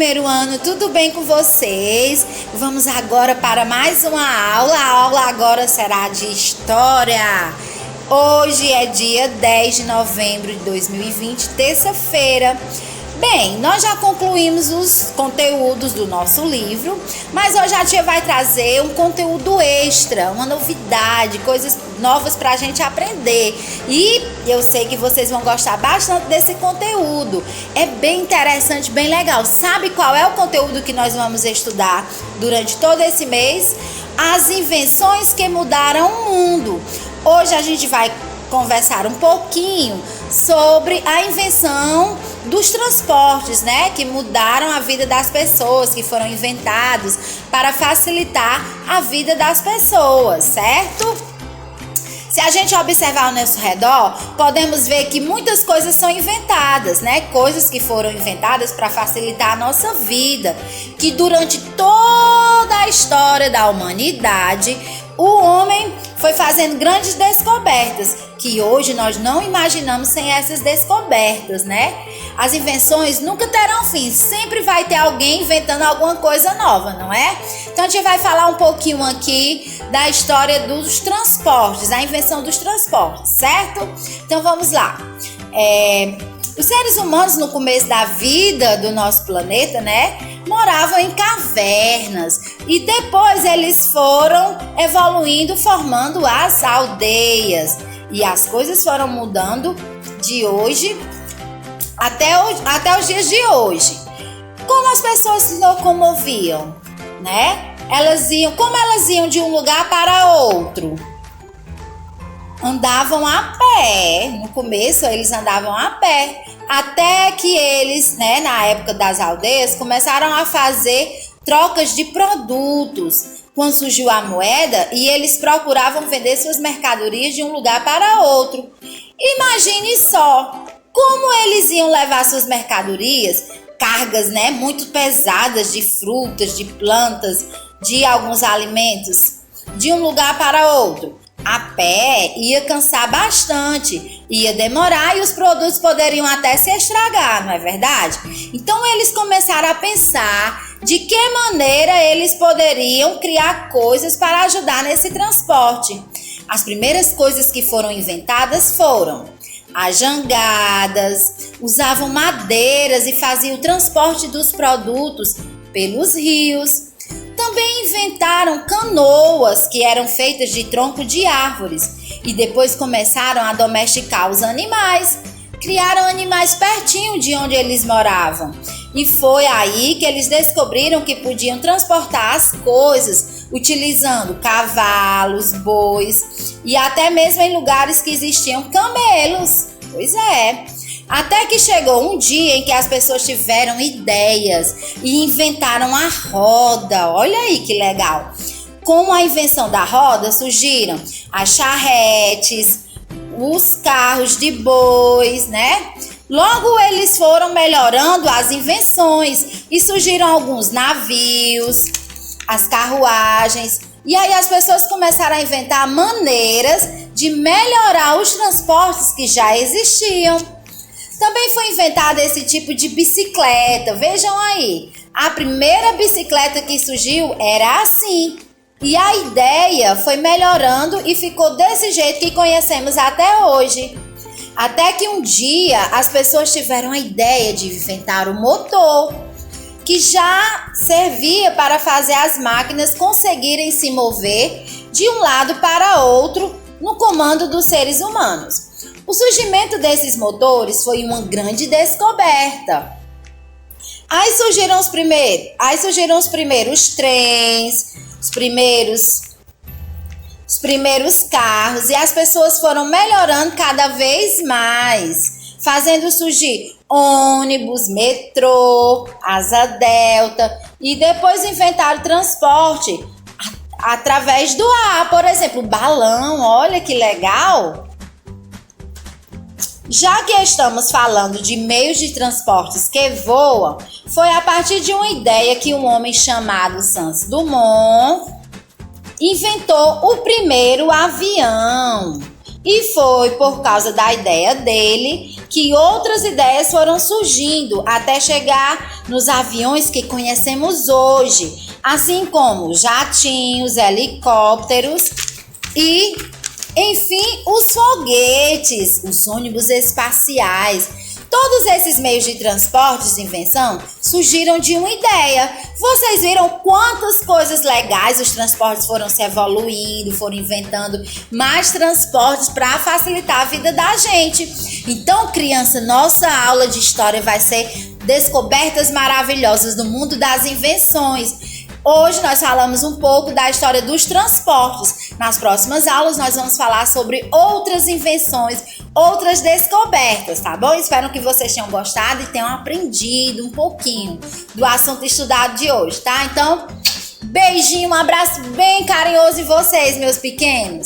primeiro ano, tudo bem com vocês? Vamos agora para mais uma aula. A aula agora será de História. Hoje é dia 10 de novembro de 2020, terça-feira. Bem, nós já concluímos os conteúdos do nosso livro, mas hoje a tia vai trazer um conteúdo extra, uma novidade, coisas novas para a gente aprender. E eu sei que vocês vão gostar bastante desse conteúdo. É bem interessante, bem legal. Sabe qual é o conteúdo que nós vamos estudar durante todo esse mês? As invenções que mudaram o mundo. Hoje a gente vai conversar um pouquinho sobre a invenção dos transportes, né? Que mudaram a vida das pessoas, que foram inventados para facilitar a vida das pessoas, certo? Se a gente observar ao nosso redor, podemos ver que muitas coisas são inventadas, né? Coisas que foram inventadas para facilitar a nossa vida, que durante toda a história da humanidade, o homem foi fazendo grandes descobertas, que hoje nós não imaginamos sem essas descobertas, né? As invenções nunca terão fim, sempre vai ter alguém inventando alguma coisa nova, não é? Então a gente vai falar um pouquinho aqui da história dos transportes, a invenção dos transportes, certo? Então vamos lá. Os seres humanos no começo da vida do nosso planeta, né, moravam em cavernas e depois eles foram evoluindo, formando as aldeias e as coisas foram mudando de hoje até os dias de hoje. Como as pessoas se locomoviam, né? Como elas iam de um lugar para outro? Andavam a pé. No começo eles andavam a pé, até que eles, né, na época das aldeias, começaram a fazer trocas de produtos. Quando surgiu a moeda e eles procuravam vender suas mercadorias de um lugar para outro. Imagine só, como eles iam levar suas mercadorias, cargas, né, muito pesadas de frutas, de plantas, de alguns alimentos, de um lugar para outro. A pé ia cansar bastante, ia demorar e os produtos poderiam até se estragar, não é verdade? Então eles começaram a pensar de que maneira eles poderiam criar coisas para ajudar nesse transporte. As primeiras coisas que foram inventadas foram as jangadas, usavam madeiras e faziam o transporte dos produtos pelos rios. Também inventaram canoas que eram feitas de tronco de árvores e depois começaram a domesticar os animais. Criaram animais pertinho de onde eles moravam. E foi aí que eles descobriram que podiam transportar as coisas utilizando cavalos, bois e até mesmo em lugares que existiam camelos. Pois é. Até que chegou um dia em que as pessoas tiveram ideias e inventaram a roda. Olha aí que legal! Com a invenção da roda surgiram as charretes, os carros de bois, né? Logo eles foram melhorando as invenções e surgiram alguns navios, as carruagens. E aí as pessoas começaram a inventar maneiras de melhorar os transportes que já existiam. Também foi inventada esse tipo de bicicleta. Vejam aí, a primeira bicicleta que surgiu era assim. E a ideia foi melhorando e ficou desse jeito que conhecemos até hoje. Até que um dia as pessoas tiveram a ideia de inventar o motor, que já servia para fazer as máquinas conseguirem se mover de um lado para outro no comando dos seres humanos. O surgimento desses motores foi uma grande descoberta. Aí surgiram os primeiros trens, os primeiros carros e as pessoas foram melhorando cada vez mais, fazendo surgir ônibus, metrô, asa delta e depois inventaram transporte através do ar, por exemplo, balão, olha que legal! Já que estamos falando de meios de transportes que voam, foi a partir de uma ideia que um homem chamado Santos Dumont inventou o primeiro avião. E foi por causa da ideia dele que outras ideias foram surgindo até chegar nos aviões que conhecemos hoje, assim como jatinhos, helicópteros e, enfim, os foguetes, os ônibus espaciais. Todos esses meios de transporte e invenção surgiram de uma ideia. Vocês viram quantas coisas legais os transportes foram se evoluindo, foram inventando mais transportes para facilitar a vida da gente. Então, criança, nossa aula de história vai ser descobertas maravilhosas no mundo das invenções. Hoje nós falamos um pouco da história dos transportes. Nas próximas aulas nós vamos falar sobre outras invenções, outras descobertas, tá bom? Espero que vocês tenham gostado e tenham aprendido um pouquinho do assunto estudado de hoje, tá? Então, beijinho, um abraço bem carinhoso em vocês, meus pequenos.